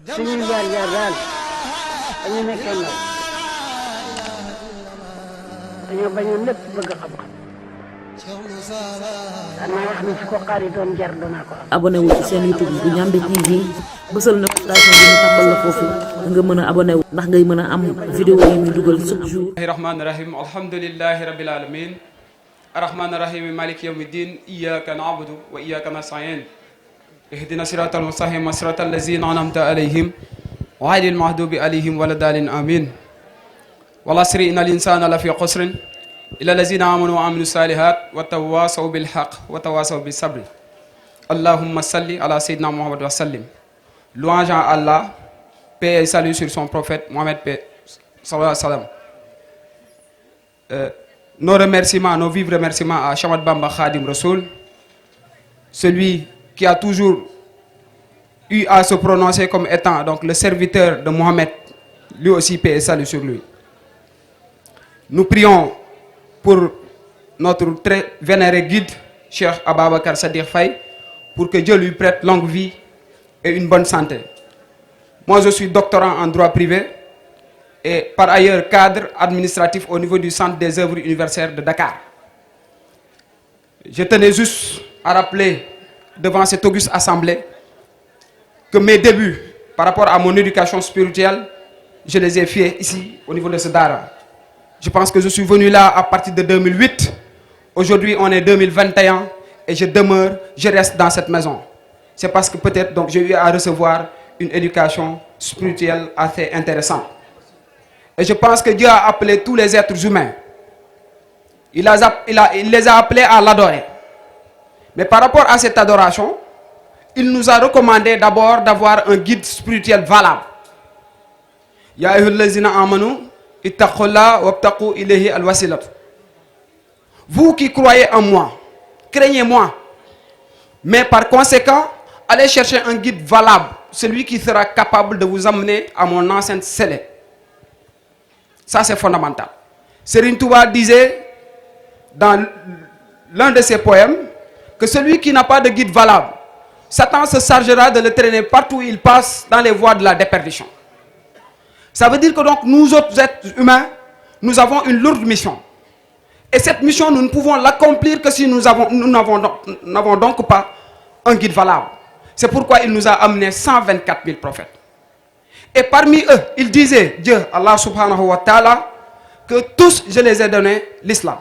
suñuy jaar-jaar daal dañu nekkee ndaw dañoo bañoon lépp bëgg xam-xam danaa wax ni su ko xaar yi doon jar danaa ko am. abonné wu ci seen YouTube bu Ndiamé TV bësal notification bi ñu tàmbal la foofu nga mën a abonné wu ndax ngay mën a am vidéo yi ñu dugal chaque jour. rahmaani rahim alhamdulillahi rabbil alamin arrahmaani rahim maliki yawmiddin iyyaka na'budu wa iyyaka nasta'in ihdina siratal mustaqim siratal lazina an'amta alayhim ghayril maghdubi alayhim waladdallin amin wal asri innal insana lafi khusrin illa lazina amanu wa amilus salihat wa tawasaw bil haqq wa tawasaw bis sabr. Allahumma salli ala sayyidina Muhammad wa sallim. Louange à Allah, paix et salut sur son prophète Mohammed paix sallallahu alayhi wa sallam. Nos remerciements, nos vifs remerciements à Cheikh Ahmadou Bamba Khadim Rassoul, celui qui a toujours eu à se prononcer comme étant donc le serviteur de Mohammed, lui aussi paix et salut sur lui. Nous prions pour notre très vénéré guide, Cheikh Ababacar Sadikh Faye, pour que Dieu lui prête longue vie et une bonne santé. Moi, je suis doctorant en droit privé et par ailleurs cadre administratif au niveau du Centre des œuvres universitaires de Dakar. Je tenais juste à rappeler devant cette auguste assemblée que mes débuts par rapport à mon éducation spirituelle, je les ai faits ici au niveau de ce Dara. Je pense que je suis venu là à partir de 2008. Aujourd'hui, on est 2021 et je reste dans cette maison. C'est parce que peut-être donc j'ai eu à recevoir une éducation spirituelle assez intéressante. Et je pense que Dieu a appelé tous les êtres humains. Il les a appelés à l'adorer. Mais par rapport à cette adoration, il nous a recommandé d'abord d'avoir un guide spirituel valable. Ya ayyuhallazina amanu ittaqullaha wabtaqu ilayhi alwasilatu. Vous qui croyez en moi, craignez-moi. Mais par conséquent, allez chercher un guide valable, celui qui sera capable de vous amener à mon enceinte scellée. Ça, c'est fondamental. Serigne Touba disait dans l'un de ses poèmes que celui qui n'a pas de guide valable, Satan se chargera de le traîner partout où il passe dans les voies de la déperdition. Ça veut dire que donc nous autres êtres humains, nous avons une lourde mission. Et cette mission, nous ne pouvons l'accomplir que si nous n'avons donc pas un guide valable. C'est pourquoi il nous a amené 124 000 prophètes. Et parmi eux, il disait, Dieu, Allah subhanahu wa ta'ala, que tous je les ai donné l'islam.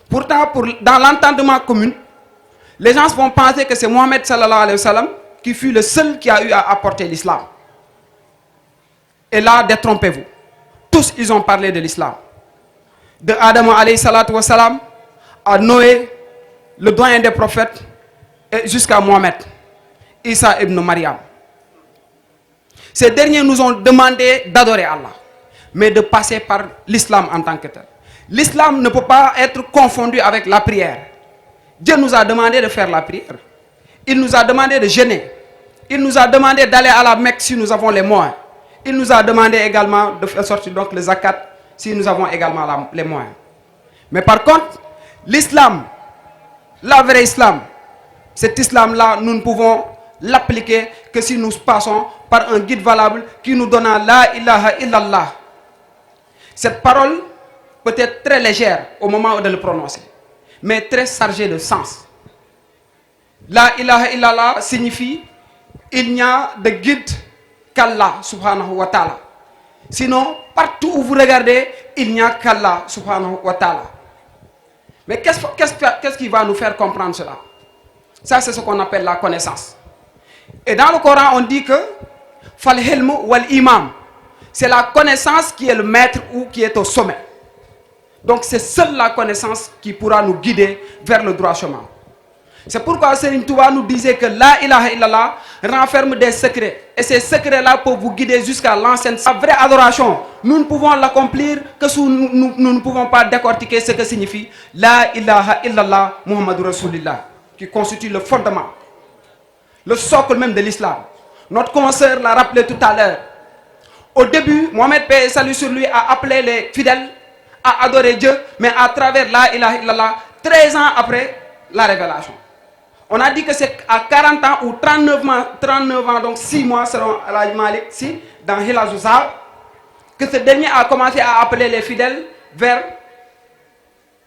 Pourtant, dans l'entendement commun, les gens vont penser que c'est Mohammed sallallahu alayhi wa sallam qui fut le seul qui a eu à apporter l'islam. Et là, détrompez-vous. Tous, ils ont parlé de l'islam. De Adam alayhi salatu wa salam à Noé, le doyen des prophètes, et jusqu'à Mohammed, Isa ibn Maryam. Ces derniers nous ont demandé d'adorer Allah, mais de passer par l'islam en tant que tel. L'islam ne peut pas être confondu avec la prière. Dieu nous a demandé de faire la prière. Il nous a demandé de jeûner. Il nous a demandé d'aller à la Mecque si nous avons les moyens. Il nous a demandé également de faire sortir donc le zakat si nous avons également les moyens. Mais par contre, l'islam, la vraie islam, cet islam-là, nous ne pouvons l'appliquer que si nous passons par un guide valable qui nous donne la ilaha illallah. Cette parole peut être très légère au moment de le prononcer, mais très chargée de sens. La ilaha illallah signifie il n'y a de guide qu'Allah subhanahu wa ta'ala. Sinon, partout où vous regardez, il n'y a qu'Allah subhanahu wa ta'ala. Mais qu'est-ce qui va nous faire comprendre cela? Ça, c'est ce qu'on appelle la connaissance. Et dans le Coran, on dit que fal hilm wal imam, c'est la connaissance qui est le maître ou qui est au sommet. Donc c'est seule la connaissance qui pourra nous guider vers le droit chemin. C'est pourquoi Serigne Touba nous disait que la ilaha illallah renferme des secrets. Et ces secrets-là peuvent vous guider jusqu'à l'enceinte. La vraie adoration, nous ne pouvons l'accomplir que si nous ne pouvons pas décortiquer ce que signifie la ilaha illallah Muhammadur Rasulillah, qui constitue le fondement, le socle même de l'islam. Notre consoeur l'a rappelé tout à l'heure. Au début, Mohammed paix et salut sur lui a appelé les fidèles à adorer Dieu, mais à travers la ilaha illallah, 13 ans après la révélation. On a dit que c'est à 40 ans ou 39 ans, donc 6 mois selon Al Malik, si, dans Hilal Zouzar, que ce dernier a commencé à appeler les fidèles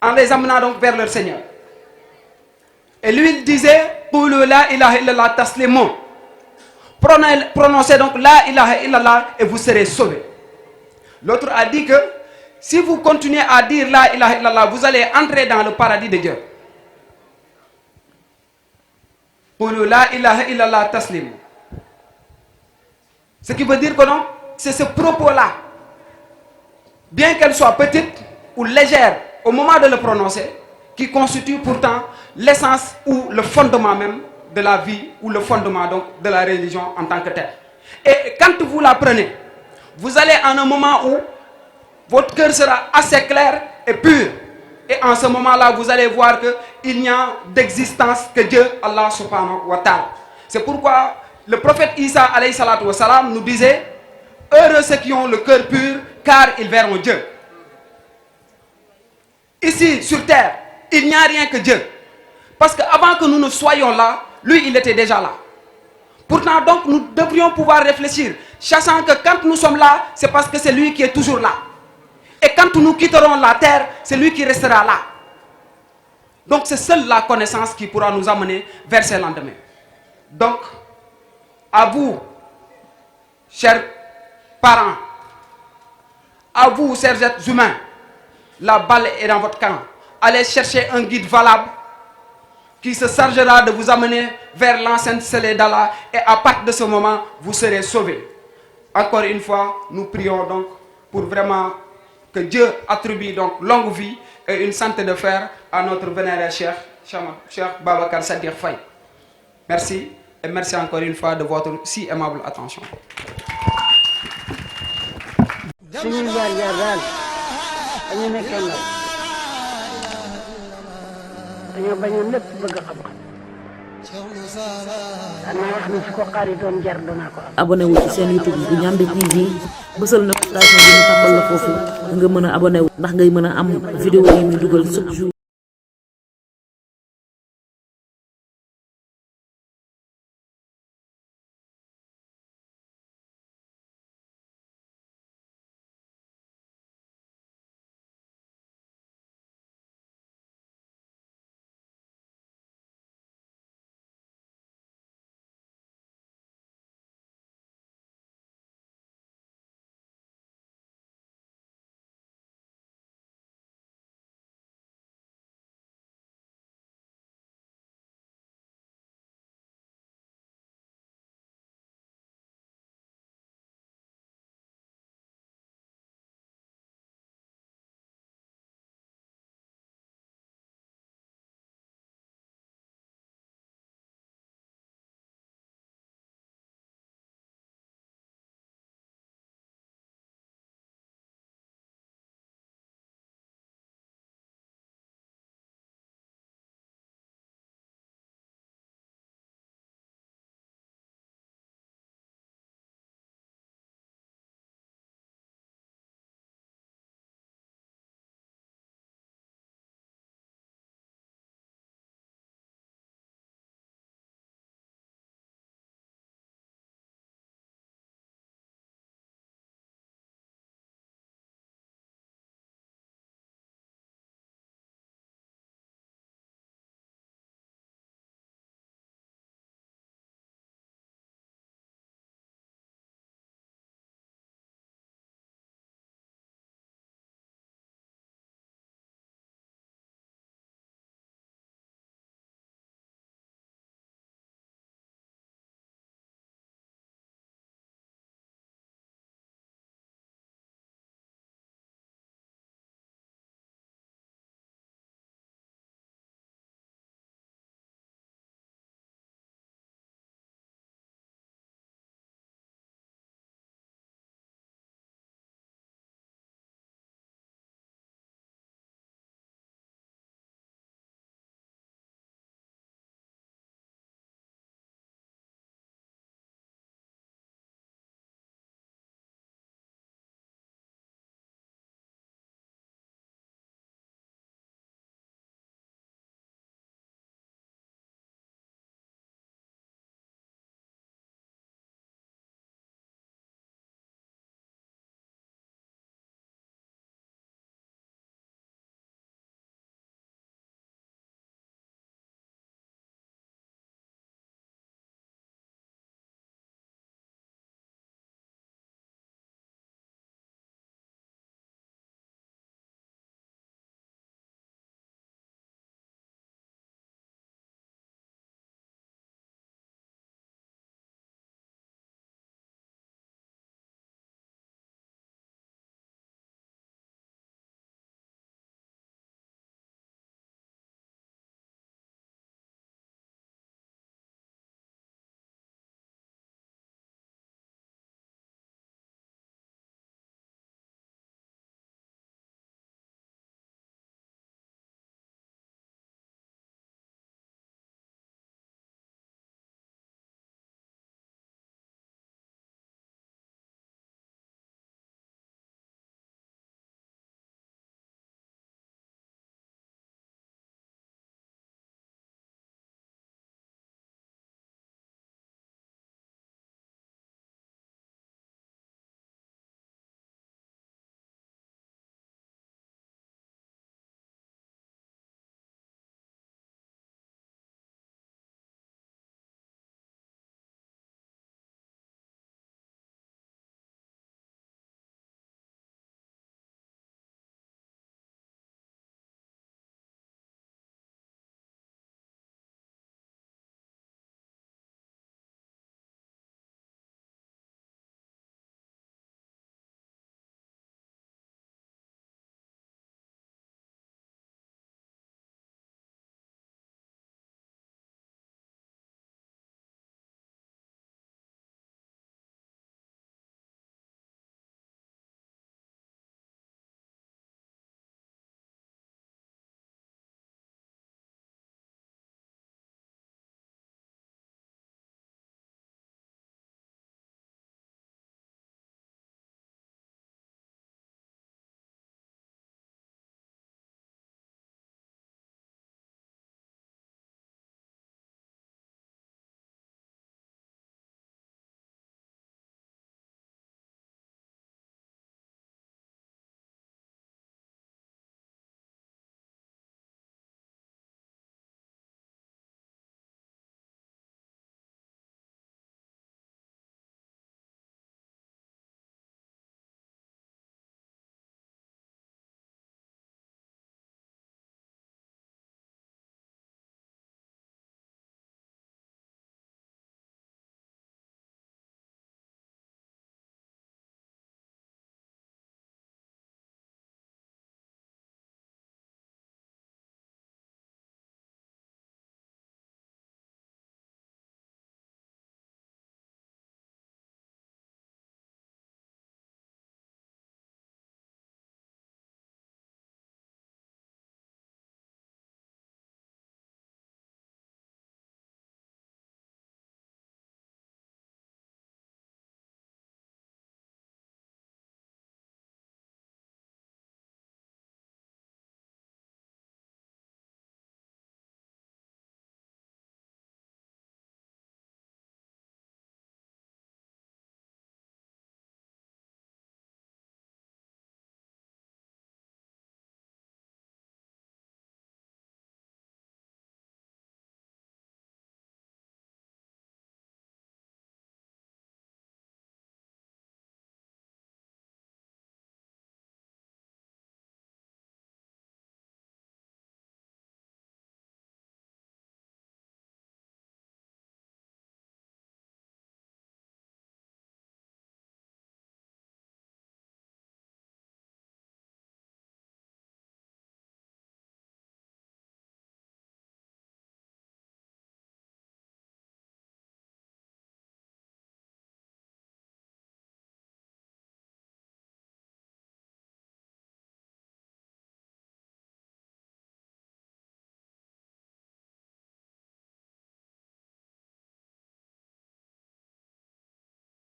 en les amenant donc vers leur Seigneur. Et lui, il disait, Qulu la ilaha illallah taslimun. Prononcez donc la ilaha illallah et vous serez sauvés. L'autre a dit que si vous continuez à dire la ilaha illallah, vous allez entrer dans le paradis de Dieu. Qulu la ilaha illallah taslimun. Ce qui veut dire que non, c'est ce propos-là, bien qu'elle soit petite ou légère au moment de le prononcer, qui constitue pourtant l'essence ou le fondement même de la vie ou le fondement donc de la religion en tant que telle. Et quand vous la prenez, vous allez en un moment où votre cœur sera assez clair et pur. Et en ce moment-là, vous allez voir qu'il n'y a d'existence que Dieu, Allah subhanahu wa ta'ala. C'est pourquoi le prophète Isa alayhi salatu wa salam nous disait, heureux ceux qui ont le cœur pur, car ils verront Dieu. Ici, sur terre, il n'y a rien que Dieu. Parce qu'avant que nous ne soyons là, lui, il était déjà là. Pourtant, donc, nous devrions pouvoir réfléchir, sachant que quand nous sommes là, c'est parce que c'est lui qui est toujours là. Et quand nous quitterons la terre, c'est lui qui restera là. Donc, c'est seule la connaissance qui pourra nous amener vers ces lendemains. Donc, à vous, chers parents, à vous, chers êtres humains, la balle est dans votre camp. Allez chercher un guide valable qui se chargera de vous amener vers l'enceinte scellée d'Allah, et à partir de ce moment, vous serez sauvés. Encore une fois, nous prions donc pour vraiment que Dieu attribue donc longue vie et une santé de fer à notre vénéré Cheikh Babacar Sadikh Faye. Merci, et merci encore une fois de votre si aimable attention. suñuy jaar-jaar daal dañu nekkee ndaw dañoo bañoon lépp bëgg xam-xam danaa wax ni su ko xaaritoon jar danaa ko am. abonné wu ci seen YouTube bu Ndiamé TV bësal notification bi ñu tàmbal la foofu nga mën a abonné wu ndax ngay mën a am vidéo yi muy dugal chaque jour.